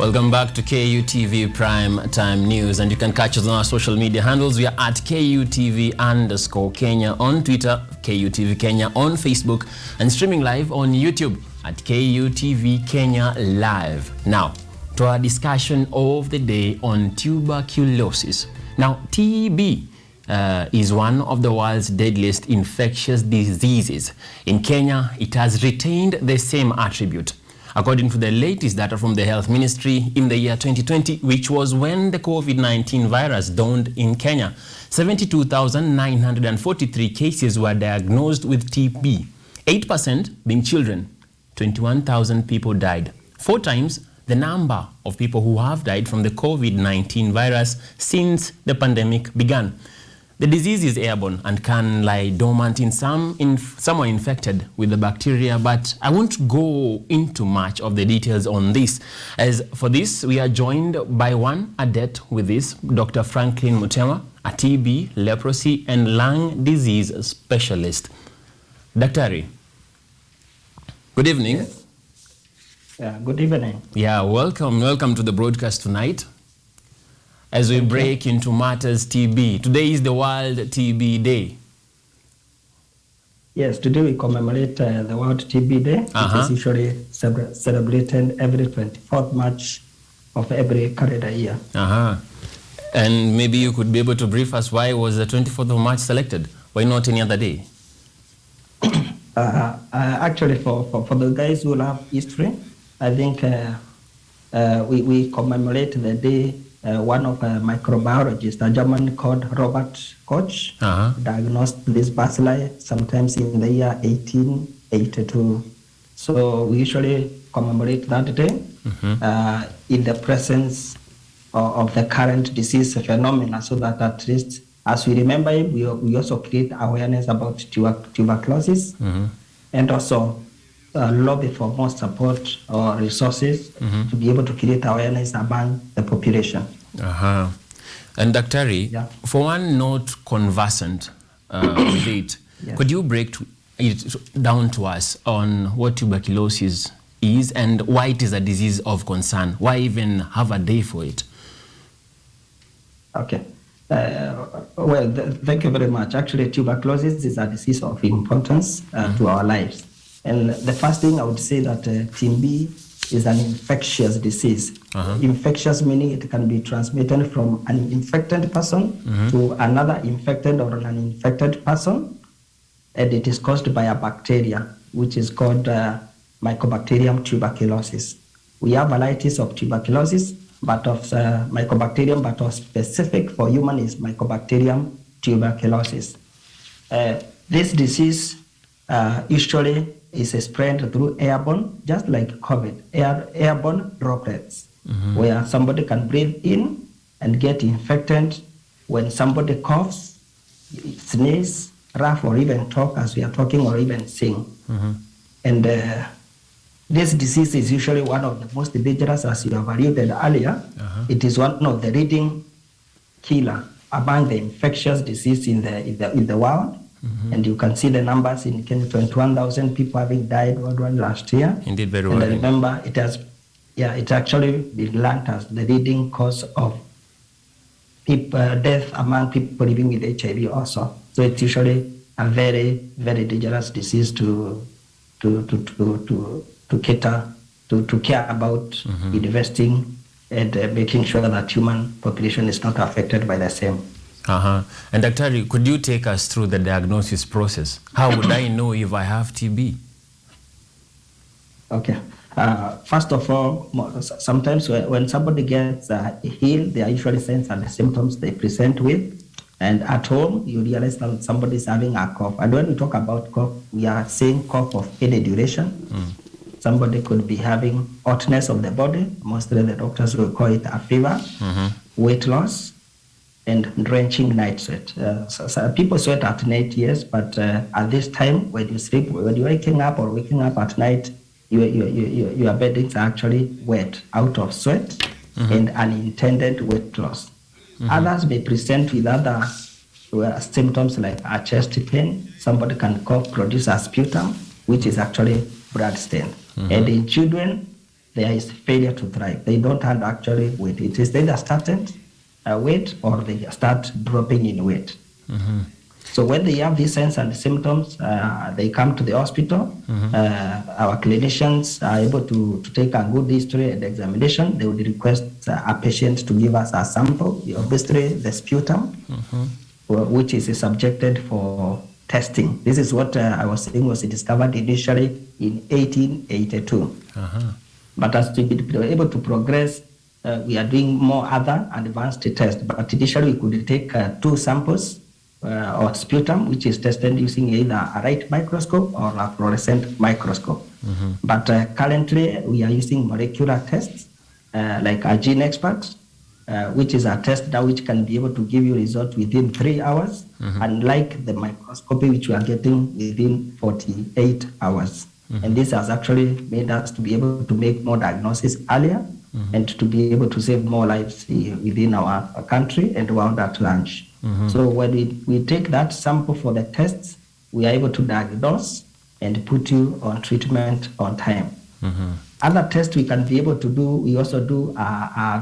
Welcome back to KUTV Prime Time News, and you can catch us on our social media handles. We are at KUTV_Kenya on Twitter, KUTV Kenya on Facebook, and streaming live on YouTube at KUTV Kenya Live. Now, to our discussion of the day on tuberculosis. Now, TB is one of the world's deadliest infectious diseases. In Kenya, it has retained the same attribute. According to the latest data from the Health Ministry, in the year 2020, which was when the COVID-19 virus dawned in Kenya, 72,943 cases were diagnosed with TB, 8% being children. 21,000 people died, 4 times the number of people who have died from the COVID-19 virus since the pandemic began. The disease is airborne and can lie dormant in someone infected with the bacteria, but I won't go into much of the details on this. As for this, we are joined by one adept with this, Dr.Frankline Mutema, a TB, leprosy, and lung disease specialist. Daktari, good evening. Yes. Good evening. Yeah, welcome to the broadcast tonight. As we break into matters TB. Today is the World TB Day. Yes, today we commemorate the World TB Day. It is usually celebrated every 24th March of every calendar year. And maybe you could be able to brief us why was the 24th of March selected? Why not any other day? Actually, for the guys who love history, I think we commemorate the day. One of microbiologists, a German called Robert Koch, diagnosed this bacilli sometimes in the year 1882. So we usually commemorate that day in the presence of the current disease phenomena, so that at least as we remember it, we also create awareness about tuberculosis and also lobby for more support or resources to be able to create awareness among the population. And Daktari, for one not conversant with it, could you break it down to us on what tuberculosis is and why it is a disease of concern? Why even have a day for it? Okay. Well, thank you very much. Actually, tuberculosis is a disease of importance to our lives. And the first thing I would say that TB is an infectious disease. Infectious meaning it can be transmitted from an infected person to another infected or an uninfected person. And it is caused by a bacteria, which is called Mycobacterium tuberculosis. We have varieties of tuberculosis, but of Mycobacterium, but of specific for human is Mycobacterium tuberculosis. This disease usually is spread through airborne, just like COVID, airborne droplets, where somebody can breathe in and get infected when somebody coughs, sneezes, laugh, or even talk as we are talking, or even sing. And this disease is usually one of the most dangerous, as you have alluded earlier. It is one of the leading killer among the infectious disease in the world. And you can see the numbers in Kenya, 21,000 people having died worldwide last year. Indeed, very well. And remember, it's actually been ranked as the leading cause of death among people living with HIV also. So it's usually a very, very dangerous disease to care about investing and making sure that human population is not affected by the same. And Daktari, could you take us through the diagnosis process? How would I know if I have TB? Okay. First of all, sometimes when somebody gets healed, there are usually signs and the symptoms they present with. And at home, you realize that somebody is having a cough. And when we talk about cough, we are saying cough of any duration. Somebody could be having hotness of the body. Mostly the doctors will call it a fever, weight loss, and drenching night sweat. So people sweat at night, yes, but at this time, when you sleep, when you're waking up at night, your beddings are actually wet out of sweat and unintended weight loss. Others may present with other symptoms like a chest pain. Somebody can cough, produce a sputum, which is actually blood stain. And in children, there is failure to thrive. They don't have actually weight. It is either started weight or they start dropping in weight. Mm-hmm. So when they have these signs and symptoms, they come to the hospital. Our clinicians are able to take a good history and examination. They would request a patient to give us a sample, obviously the sputum, which is subjected for testing. This is what I was saying was discovered initially in 1882. But as we were able to progress, we are doing more other advanced tests. But initially we could take 2 samples or sputum, which is tested using either a light microscope or a fluorescent microscope. But currently we are using molecular tests like a gene expert, which is a test now which can be able to give you results within 3 hours, unlike the microscopy which we are getting within 48 hours. And this has actually made us to be able to make more diagnosis earlier and to be able to save more lives within our country and world at large. So when we take that sample for the tests, we are able to diagnose and put you on treatment on time. Other tests we can be able to do, we also do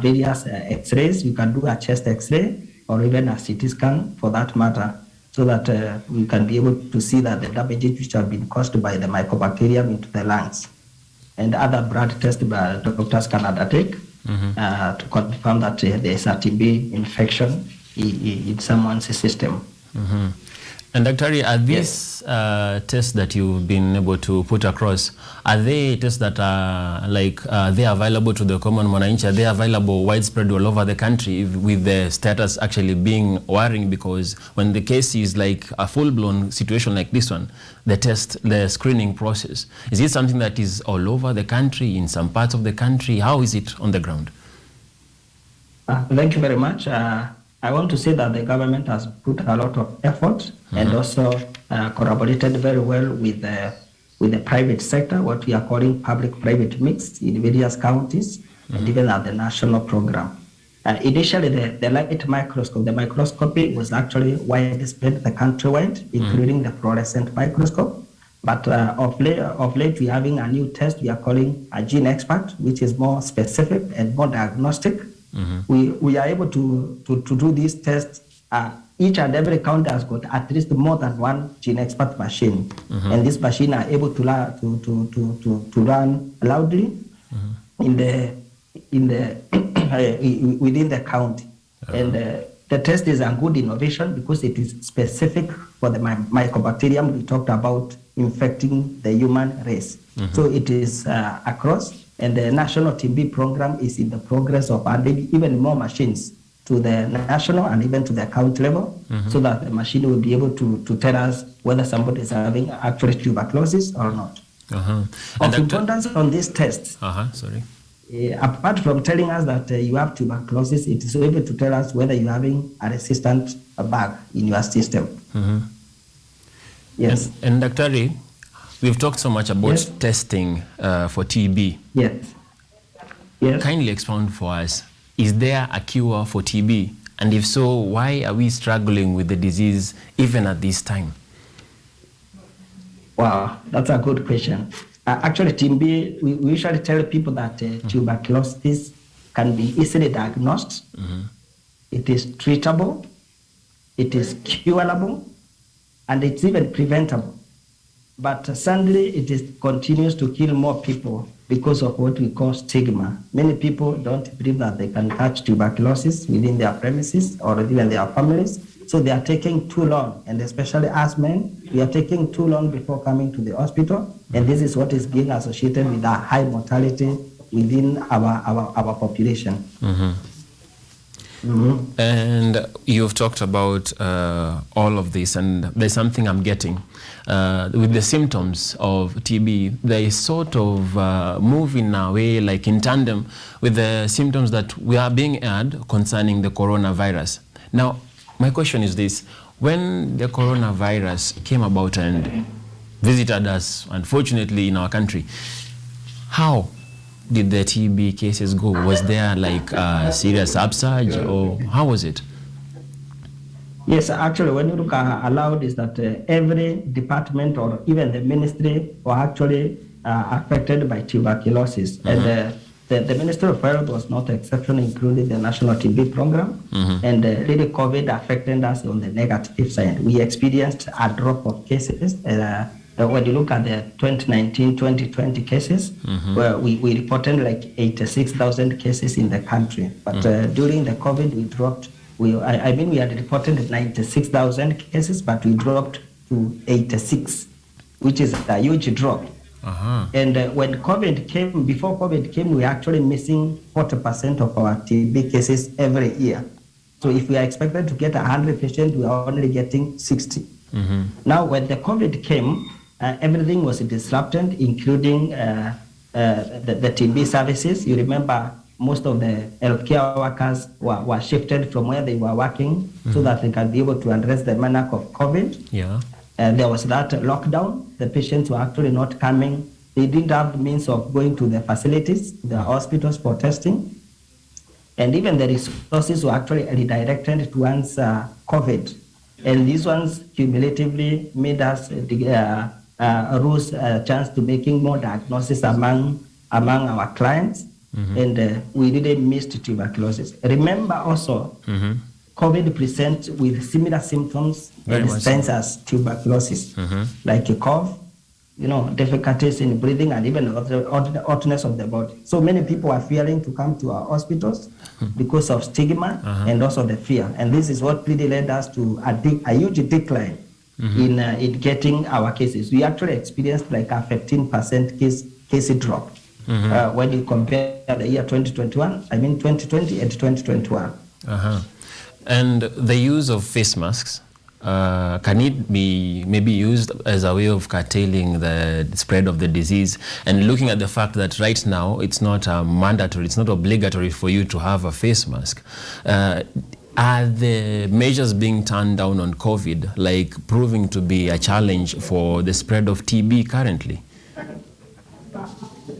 various x-rays. You can do a chest x-ray or even a CT scan for that matter, so that we can be able to see that the damages which have been caused by the mycobacterium into the lungs. And other blood tests that doctors can undertake to confirm that there is a TB infection in someone's system. And Dr. Are these tests that you've been able to put across, are they tests that are they are available to the common mwananchi? Are they available widespread all over the country, with the status actually being worrying? Because when the case is like a full-blown situation like this one, the screening process, is it something that is all over the country, in some parts of the country? How is it on the ground? Thank you very much. I want to say that the government has put a lot of effort and also collaborated very well with the private sector, what we are calling public-private mix in various counties and even at the national program. Initially, the light microscope, the microscopy was actually widespread the countrywide, including the fluorescent microscope. But of late, we are having a new test we are calling a gene expert, which is more specific and more diagnostic. We are able to do these tests. Each and every county has got at least more than one gene expert machine, and this machine are able to run loudly within the county. And the test is a good innovation because it is specific for the mycobacterium we talked about infecting the human race. So it is across. And the national TB program is in the progress of adding even more machines to the national and even to the county level, so that the machine will be able to tell us whether somebody is having actual tuberculosis or not. Of importance on these tests, apart from telling us that you have tuberculosis, it is able to tell us whether you're having a resistant bug in your system. Yes. And Dr. Ray, we've talked so much about testing for TB. Yes. Kindly expound for us. Is there a cure for TB? And if so, why are we struggling with the disease even at this time? Wow, that's a good question. Actually, TB, we usually tell people that tuberculosis can be easily diagnosed. It is treatable, it is curable, and it's even preventable. But sadly, it continues to kill more people because of what we call stigma. Many people don't believe that they can catch tuberculosis within their premises or even their families. So they are taking too long, and especially as men, we are taking too long before coming to the hospital. And this is what is being associated with a high mortality within our population. And you've talked about all of this, and there's something I'm getting. With the symptoms of TB, they sort of move in a way like in tandem with the symptoms that we are being had concerning the coronavirus. Now, my question is this: when the coronavirus came about and visited us, unfortunately, in our country, how did the TB cases go? Was there like a serious upsurge, or how was it? Yes, actually, when you look aloud, is that every department or even the ministry were actually affected by tuberculosis. And the Ministry of Health was not exception, including the National TB program. And really COVID affected us on the negative side. We experienced a drop of cases. When you look at the 2019-2020 cases, where we reported like 86,000 cases in the country. But during the COVID, we dropped. We had reported 96,000 cases, but we dropped to 86, which is a huge drop. And when COVID came, before COVID came, we were actually missing 40% of our TB cases every year. So if we are expected to get 100 patients, we are only getting 60. Now, when the COVID came, everything was disrupted, including the TB services. You remember most of the healthcare workers were shifted from where they were working so that they can be able to address the manic of COVID. Yeah. There was that lockdown. The patients were actually not coming. They didn't have the means of going to the facilities, the hospitals for testing. And even the resources were actually redirected towards COVID. And these ones cumulatively made us lose a chance to making more diagnosis among our clients. And we didn't miss tuberculosis. Remember also, COVID presents with similar symptoms and signs as tuberculosis, like a cough, difficulties in breathing, and even the hotness of the body. So many people are fearing to come to our hospitals because of stigma and also the fear. And this is what really led us to a huge decline in getting our cases. We actually experienced like a 15% case drop when you compare the year 2020 and 2021. And the use of face masks, can it be maybe used as a way of curtailing the spread of the disease? And looking at the fact that right now it's not mandatory, it's not obligatory for you to have a face mask. Are the measures being turned down on COVID like proving to be a challenge for the spread of TB currently?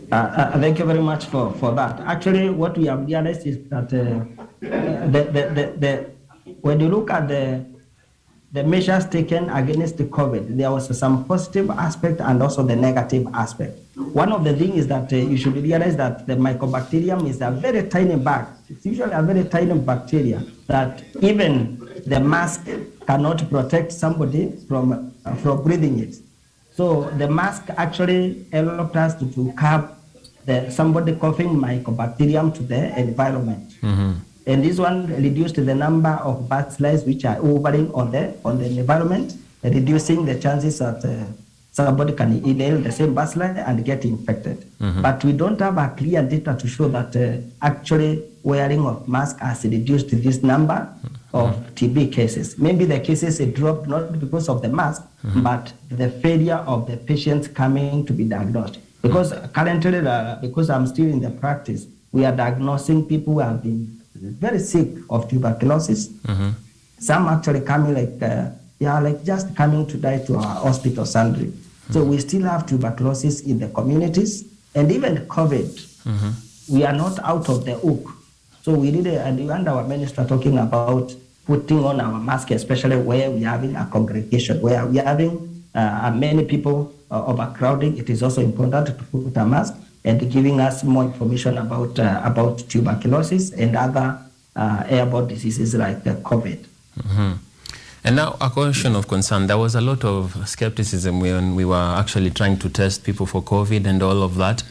Thank you very much for that. Actually, what we have realized is that when you look at the measures taken against the COVID, there was some positive aspect and also the negative aspect. One of the things is that you should realize that the mycobacterium is a very tiny bag. It's usually a very tiny bacteria that even the mask cannot protect somebody from breathing it. So the mask actually helped us to curb somebody coughing mycobacterium to the environment. And this one reduced the number of bacilli which are hovering on the environment, reducing the chances that somebody can inhale the same bacilli and get infected. But we don't have a clear data to show that actually wearing of mask has reduced this number of TB cases. Maybe the cases dropped not because of the mask, but the failure of the patients coming to be diagnosed. Because currently, because I'm still in the practice, we are diagnosing people who have been very sick of tuberculosis. Some actually coming like just coming to die to our hospital sundry. So we still have tuberculosis in the communities, and even COVID. We are not out of the hook. So we did, and our minister talking about putting on our mask, especially where we are having a congregation, where we are having many people overcrowding. It is also important to put a mask and giving us more information about tuberculosis and other airborne diseases like COVID. And now a question of concern. There was a lot of skepticism when we were actually trying to test people for COVID and all of that,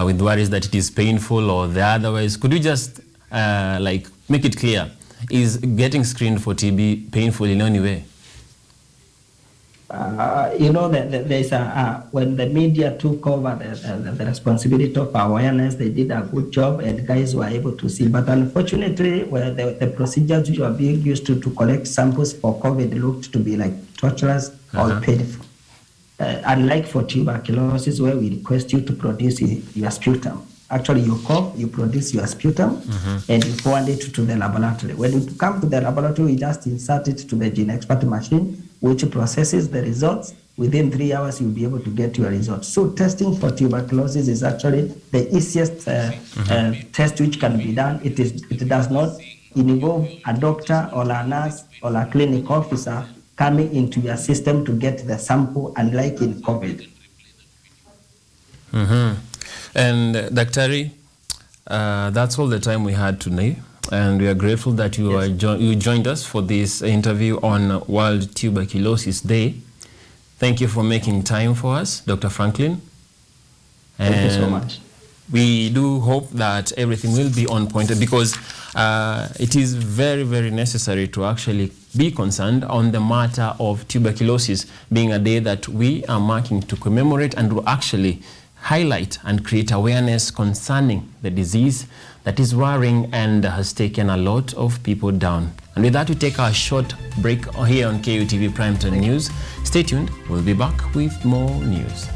with worries that it is painful or the otherwise. Could you just make it clear? Is getting screened for TB painful in any way? There's when the media took over the responsibility of awareness, they did a good job and guys were able to see. But unfortunately, the procedures which were being used to collect samples for COVID looked to be like torturous or painful. Unlike for tuberculosis, where we request you to produce your sputum. Actually, you cough, you produce your sputum, and you forward it to the laboratory. When you come to the laboratory, we just insert it to the gene expert machine, which processes the results. Within 3 hours, you'll be able to get your results. So testing for tuberculosis is actually the easiest test which can be done. It does not involve a doctor or a nurse or a clinic officer coming into your system to get the sample, unlike in COVID. And Daktari, That's all the time we had today, and we are grateful that you you joined us for this interview on World Tuberculosis Day. Thank you for making time for us, Dr. Frankline. Thank you so much. We do hope that everything will be on point, because it is very, very necessary to actually be concerned on the matter of tuberculosis, being a day that we are marking to commemorate and to actually highlight and create awareness concerning the disease that is worrying and has taken a lot of people down. And with that, we take our short break here on KUTV Primetime News. Stay tuned. We'll be back with more news.